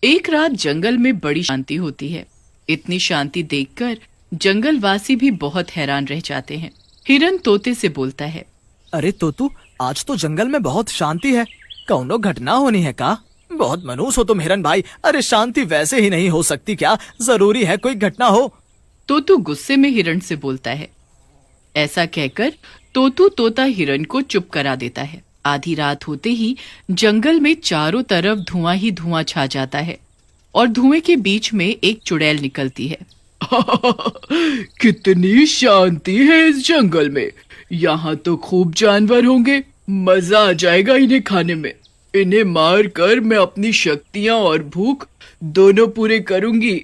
एक रात जंगल में बड़ी शांति होती है। इतनी शांति देखकर जंगलवासी भी बहुत हैरान रह जाते हैं। हिरन तोते से बोलता है, अरे तोतू, आज तो जंगल में बहुत शांति है। कौनो घटना होनी है का? बहुत मनूस हो तुम हिरन भाई। अरे शांति वैसे ही नहीं हो सकती क्या? जरूरी है कोई घटना हो। तोतू गुस्से में हिरन से बोलता है। ऐसा कहकर तोतू तोता हिरन को चुप करा देता है। आधी रात होते ही जंगल में चारों तरफ धुआं ही धुआं छा जाता है और धुएं के बीच में एक चुड़ैल निकलती है। कितनी शांति है इस जंगल में। यहाँ तो खूब जानवर होंगे। मजा आ जाएगा इन्हें खाने में। इन्हें मार कर मैं अपनी शक्तियां और भूख दोनों पूरे करूंगी।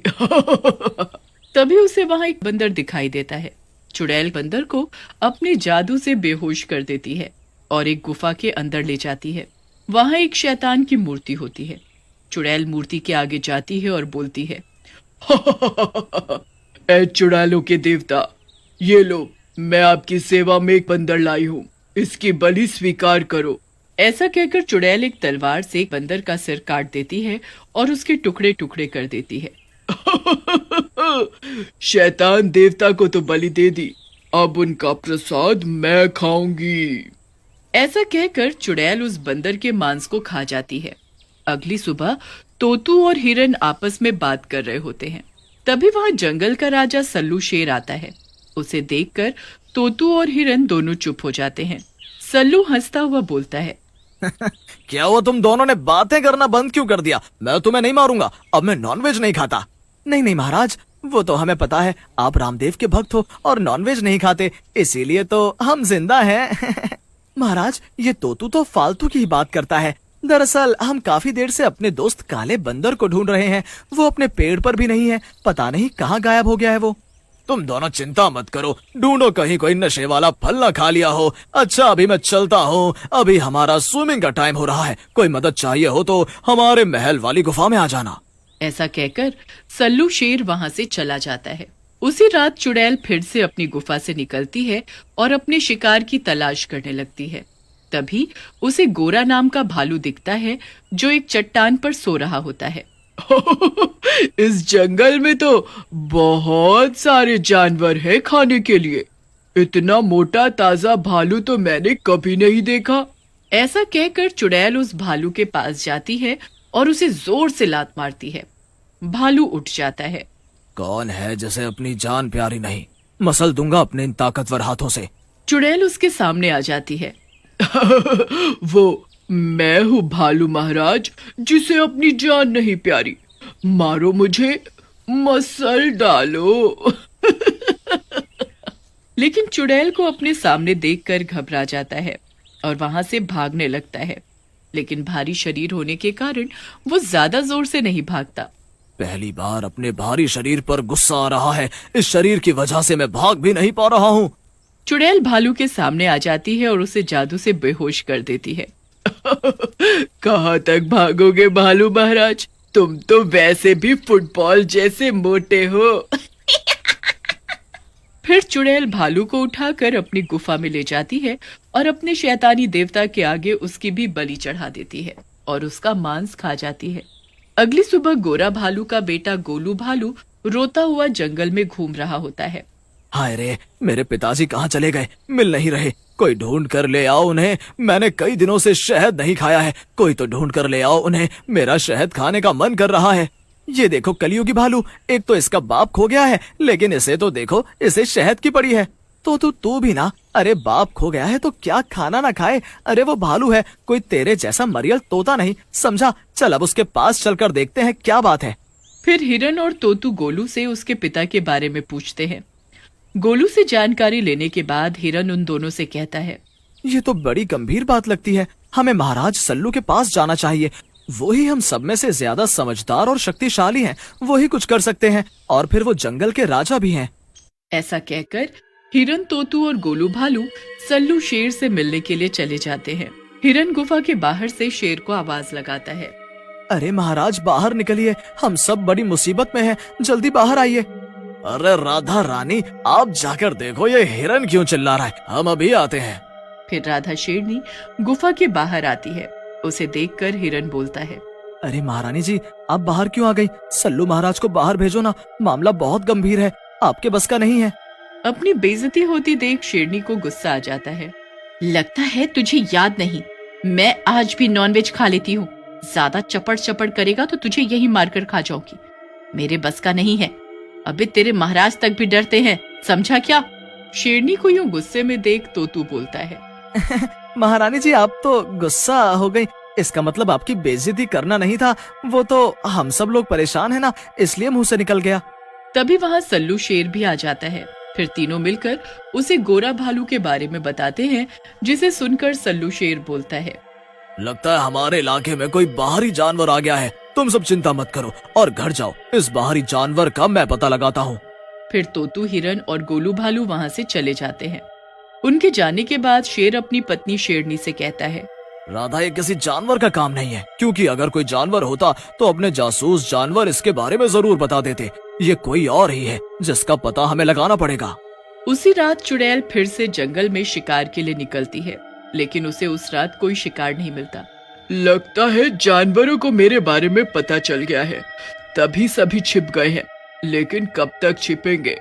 तभी उसे वहां एक बंदर दिखाई देता है। चुड़ैल बंदर को अपने जादू से बेहोश कर देती है और एक गुफा के अंदर ले जाती है। वहां एक शैतान की मूर्ति होती है। चुड़ैल मूर्ति के आगे जाती है और बोलती है, ऐ चुड़ैलों के देवता, ये लो, मैं आपकी सेवा में एक बंदर लाई हूँ। इसकी बलि स्वीकार करो। ऐसा कहकर चुड़ैल एक तलवार से एक बंदर का सिर काट देती है और उसके टुकड़े टुकड़े कर देती है। शैतान देवता को तो बलि दे दी, अब उनका प्रसाद मैं खाऊंगी। ऐसा कहकर चुड़ैल उस बंदर के मांस को खा जाती है। अगली सुबह तोतू और हिरन आपस में बात कर रहे होते हैं। तभी वहां जंगल का राजा सल्लू शेर आता है। उसे देखकर तोतू और हिरन दोनों चुप हो जाते हैं। सल्लू हंसता हुआ बोलता है, क्या हुआ, तुम दोनों ने बातें करना बंद क्यों कर दिया? मैं तुम्हें नहीं मारूंगा। अब मैं नॉनवेज नहीं खाता। नहीं नहीं महाराज, वो तो हमें पता है, आप रामदेव के भक्त हो और नॉनवेज नहीं खाते, इसीलिए तो हम जिंदा हैं। महाराज, ये तोतू तो फालतू की ही बात करता है। दरअसल हम काफी देर से अपने दोस्त काले बंदर को ढूंढ रहे हैं। वो अपने पेड़ पर भी नहीं है, पता नहीं कहाँ गायब हो गया है वो। तुम दोनों चिंता मत करो, ढूंढो कहीं कोई नशे वाला फल ना खा लिया हो। अच्छा, अभी मैं चलता हूँ, अभी हमारा स्विमिंग का टाइम हो रहा है। कोई मदद चाहिए हो तो हमारे महल वाली गुफा में आ जाना। ऐसा कहकर सल्लू शेर वहां से चला जाता है। उसी रात चुड़ैल फिर से अपनी गुफा से निकलती है और अपने शिकार की तलाश करने लगती है। तभी उसे गोरा नाम का भालू दिखता है जो एक चट्टान पर सो रहा होता है। इस जंगल में तो बहुत सारे जानवर हैं खाने के लिए। इतना मोटा ताजा भालू तो मैंने कभी नहीं देखा। ऐसा कहकर चुड़ैल उस भालू के पास जाती है और उसे जोर से लात मारती है। भालू उठ जाता है। कौन है जिसे अपनी जान प्यारी नहीं? मसल दूंगा अपने इन ताकतवर हाथों से। चुड़ैल उसके सामने आ जाती है। वो मैं हूँ भालू महाराज, जिसे अपनी जान नहीं प्यारी। मारो मुझे, मसल डालो। लेकिन चुड़ैल को अपने सामने देखकर घबरा जाता है और वहां से भागने लगता है। लेकिन भारी शरीर होने के कारण वो ज्यादा जोर से नहीं भागता। पहली बार अपने भारी शरीर पर गुस्सा आ रहा है। इस शरीर की वजह से मैं भाग भी नहीं पा रहा हूँ। चुड़ैल भालू के सामने आ जाती है और उसे जादू से बेहोश कर देती है। कहाँ तक भागोगे भालू महाराज? तुम तो वैसे भी फुटबॉल जैसे मोटे हो। फिर चुड़ैल भालू को उठाकर अपनी गुफा में ले जाती है और अपने शैतानी देवता के आगे उसकी भी बलि चढ़ा देती है और उसका मांस खा जाती है। अगली सुबह गोरा भालू का बेटा गोलू भालू रोता हुआ जंगल में घूम रहा होता है। हाय रे, मेरे पिताजी कहाँ चले गए? मिल नहीं रहे। कोई ढूंढ कर ले आओ उन्हें। मैंने कई दिनों से शहद नहीं खाया है। कोई तो ढूंढ कर ले आओ उन्हें। मेरा शहद खाने का मन कर रहा है। ये देखो कलियुगी भालू, एक तो इसका बाप खो गया है, लेकिन इसे तो देखो, इसे शहद की पड़ी है। तो तू भी ना। अरे बाप खो गया है तो क्या खाना ना खाए? अरे वो भालू है, कोई तेरे जैसा मरियल तोता नहीं, समझा? चल अब उसके पास चलकर देखते हैं क्या बात है। फिर हिरन और तोतू गोलू से उसके पिता के बारे में पूछते हैं। गोलू से जानकारी लेने के बाद हिरन उन दोनों से कहता है, ये तो बड़ी गंभीर बात लगती है। हमें महाराज सल्लू के पास जाना चाहिए। वो ही हम सब में से ज्यादा समझदार और शक्तिशाली हैं। वो ही कुछ कर सकते हैं और फिर वो जंगल के राजा भी हैं। ऐसा कहकर हिरन तोतू और गोलू भालू सल्लू शेर से मिलने के लिए चले जाते हैं। हिरन गुफा के बाहर से शेर को आवाज लगाता है, अरे महाराज बाहर निकलिए, हम सब बड़ी मुसीबत में हैं, जल्दी बाहर आइए। अरे राधा रानी, आप जाकर देखो ये हिरन क्यों चिल्ला रहा है, हम अभी आते हैं। फिर राधा शेरनी गुफा के बाहर आती है। उसे देखकर हिरन बोलता है, अरे महारानी जी, आप बाहर क्यों आ गई? सल्लू महाराज को बाहर भेजो ना, मामला बहुत गंभीर है, आपके बस का नहीं है। अपनी बेइज्जती होती देख शेरनी को गुस्सा आ जाता है। लगता है तुझे याद नहीं, मैं आज भी नॉनवेज खा लेती हूँ। ज्यादा चपड़ चपड़ करेगा तो तुझे यही मारकर खा जाऊंगी। मेरे बस का नहीं है। अबे तेरे महाराज तक भी डरते हैं, समझा क्या? शेरनी को यूं गुस्से में देख तोतू बोलता है। महारानी जी, आप तो गुस्सा हो गई, इसका मतलब आपकी बेइज्जती करना नहीं था। वो तो हम सब लोग परेशान है ना, इसलिए मुंह से निकल गया। तभी वहाँ सल्लू शेर भी आ जाता है। फिर तीनों मिलकर उसे गोरा भालू के बारे में बताते हैं, जिसे सुनकर सल्लू शेर बोलता है, लगता है हमारे इलाके में कोई बाहरी जानवर आ गया है। तुम सब चिंता मत करो और घर जाओ, इस बाहरी जानवर का मैं पता लगाता हूँ। फिर तोतू, हिरन और गोलू भालू वहाँ से चले जाते हैं। उनके जाने के बाद शेर अपनी पत्नी शेरनी से कहता है, राधा, ये किसी जानवर का काम नहीं है, क्योंकि अगर कोई जानवर होता तो अपने जासूस जानवर इसके बारे में जरूर बता देते। ये कोई और ही है जिसका पता हमें लगाना पड़ेगा। उसी रात चुड़ैल फिर से जंगल में शिकार के लिए निकलती है, लेकिन उसे उस रात कोई शिकार नहीं मिलता। लगता है जानवरों को मेरे बारे में पता चल गया है, तभी सभी छिप गए हैं। लेकिन कब तक छिपेंगे?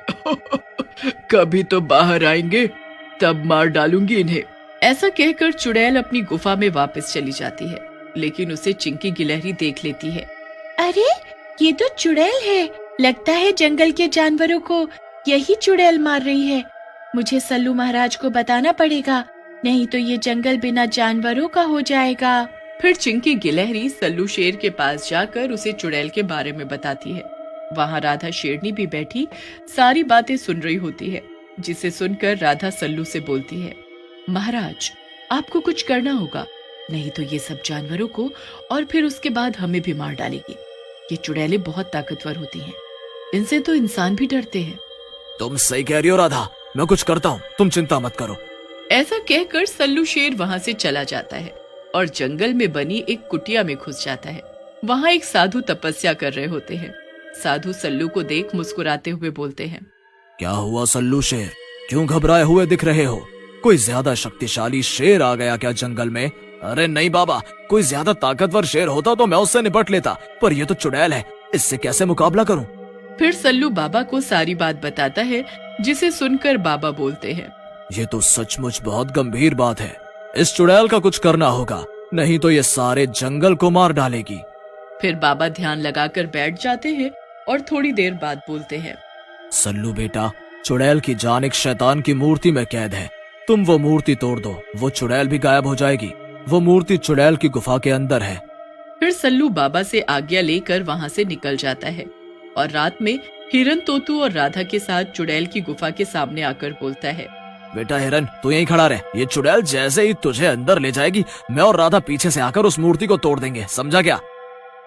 कभी तो बाहर आएंगे, तब मार डालूंगी इन्हें। ऐसा कहकर चुड़ैल अपनी गुफा में वापस चली जाती है, लेकिन उसे चिंकी गिलहरी देख लेती है। अरे, ये तो चुड़ैल है। लगता है जंगल के जानवरों को यही चुड़ैल मार रही है। मुझे सल्लू महाराज को बताना पड़ेगा, नहीं तो ये जंगल बिना जानवरों का हो जाएगा। फिर चिंकी गिलहरी सल्लू शेर के पास जाकर उसे चुड़ैल के बारे में बताती है। वहाँ राधा शेरनी भी बैठी सारी बातें सुन रही होती है, जिसे सुनकर राधा सल्लू से बोलती है, महाराज, आपको कुछ करना होगा, नहीं तो ये सब जानवरों को और फिर उसके बाद हमें भी मार डालेगी। ये चुड़ैलें बहुत ताकतवर होती हैं, इनसे तो इंसान भी डरते हैं। तुम सही कह रही हो राधा, मैं कुछ करता हूँ, तुम चिंता मत करो। ऐसा कहकर सल्लू शेर वहाँ से चला जाता है और जंगल में बनी एक कुटिया में घुस जाता है। वहाँ एक साधु तपस्या कर रहे होते हैं। साधु सल्लू को देख मुस्कुराते हुए बोलते हैं, क्या हुआ सल्लू शेर, क्यों घबराए हुए दिख रहे हो? कोई ज्यादा शक्तिशाली शेर आ गया क्या जंगल में? अरे नहीं बाबा, कोई ज्यादा ताकतवर शेर होता तो मैं उससे निपट लेता, पर ये तो चुड़ैल है, इससे कैसे मुकाबला करूं? फिर सल्लू बाबा को सारी बात बताता है, जिसे सुनकर बाबा बोलते हैं, ये तो सचमुच बहुत गंभीर बात है। इस चुड़ैल का कुछ करना होगा, नहीं तो ये सारे जंगल को मार डालेगी। फिर बाबा ध्यान लगाकर बैठ जाते हैं और थोड़ी देर बाद बोलते हैं, सल्लू बेटा, चुड़ैल की जान एक शैतान की मूर्ति में कैद है। तुम वो मूर्ति तोड़ दो, वो चुड़ैल भी गायब हो जाएगी। वो मूर्ति चुड़ैल की गुफा के अंदर है। फिर सल्लू बाबा से आज्ञा लेकर वहाँ से निकल जाता है और रात में हिरन, तोतू और राधा के साथ चुड़ैल की गुफा के सामने आकर बोलता है, बेटा हिरन, तू यहीं खड़ा रह, ये चुड़ैल जैसे ही तुझे अंदर ले जाएगी, मैं और राधा पीछे से आकर उस मूर्ति को तोड़ देंगे, समझा क्या?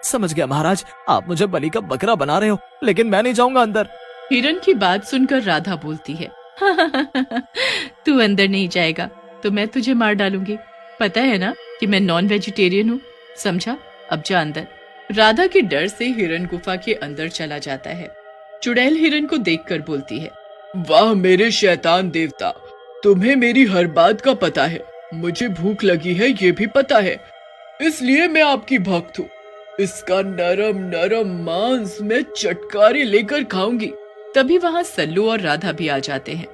समझ गया महाराज, आप मुझे बलि का बकरा बना रहे हो, लेकिन मैं नहीं जाऊंगा अंदर। हिरन की बात सुनकर राधा बोलती है, तू अंदर नहीं जाएगा तो मैं तुझे मार डालूंगी। पता है ना कि मैं नॉन वेजिटेरियन हूँ, समझा? अब जा अंदर। राधा के डर से हिरन गुफा के अंदर चला जाता है। चुड़ैल हिरन को देखकर बोलती है, वाह मेरे शैतान देवता, तुम्हें मेरी हर बात का पता है। मुझे भूख लगी है ये भी पता है, इसलिए मैं आपकी भक्त हूँ। इसका नरम नरम मांस मैं चटकारे लेकर खाऊंगी। तभी वहाँ सल्लू और राधा भी आ जाते हैं।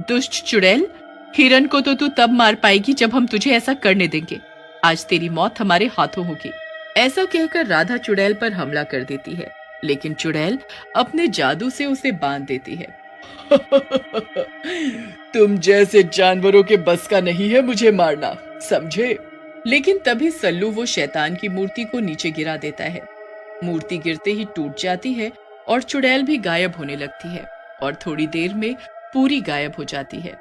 दुष्ट चुड़ैल, हिरन को तो तू तब मार पाएगी जब हम तुझे ऐसा करने देंगे। आज तेरी मौत हमारे हाथों होगी। ऐसा कहकर राधा चुड़ैल पर हमला कर देती है, लेकिन चुड़ैल अपने जादू से उसे बांध देती है। तुम जैसे जानवरों के बस का नहीं है मुझे मारना, समझे? लेकिन तभी सल्लू वो शैतान की मूर्ति को नीचे गिरा देता है। मूर्ति गिरते ही टूट जाती है और चुड़ैल भी गायब होने लगती है और थोड़ी देर में पूरी गायब हो जाती है।